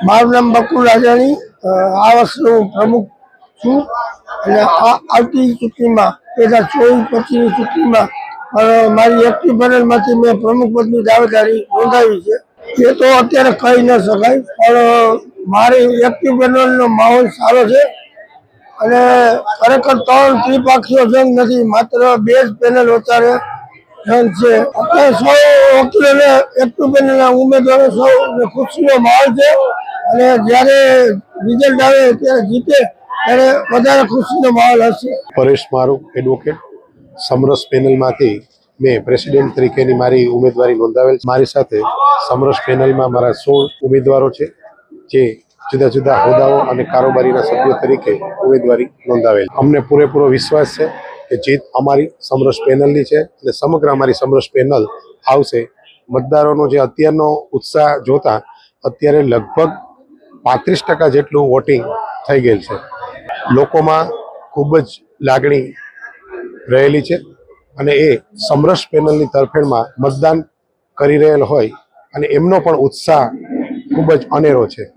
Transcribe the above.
મારું નામ બકુલ રાજાણી, આ વર્ષનો હું પ્રમુખ છું અને આવતી ચૂંટણીમાં 2024-25ની ચૂંટણીમાં મારી એક્ટિવ પેનલમાંથી મેં પ્રમુખ પદની દાવેદારી નોંધાવી છે. એ તો અત્યારે કહી ન શકાય, પણ મારી એક્ટિવ પેનલનો માહોલ સારો છે અને ખરેખર 3 ત્રિપક્ષીય જંગ નથી, માત્ર 2 જ પેનલ અત્યારે જંગ છે. અત્યારે સૌ વકીલોને એક્ટિવ પેનલના ઉમેદવારો સૌને ખુશીનો માહોલ છે અને જ્યારે રિઝલ્ટ આવે ત્યારે જીતે ત્યારે વધારે ખુશીનો માહોલ હશે. પરેશ મારૂ એડવોકેટ, સમરસ પેનલમાંથી મેં પ્રેસિડેન્ટ તરીકેની મારી ઉમેદવારી નોંધાવેલ છે. મારી સાથે સમરસ પેનલમાં મારા 16 ઉમેદવારો છે, જે જુદા જુદા હોદ્દાઓ અને કારોબારીના સભ્યો તરીકે ઉમેદવારી નોંધાવેલ. અમને પૂરેપૂરો વિશ્વાસ છે કે જીત અમારી સમરસ પેનલની છે અને સમગ્ર અમારી સમરસ પેનલ આવશે. મતદારોનો જે અત્યારનો ઉત્સાહ જોતા અત્યારે લગભગ 35% જેટલું વોટિંગ થઈ ગયેલ છે. લોકોમાં ખૂબ જ લાગણી રહેલી છે અને એ સમરસ પેનલની તરફેણમાં મતદાન કરી રહેલ હોય અને એમનો પણ ઉત્સાહ ખૂબ જ અનેરો છે.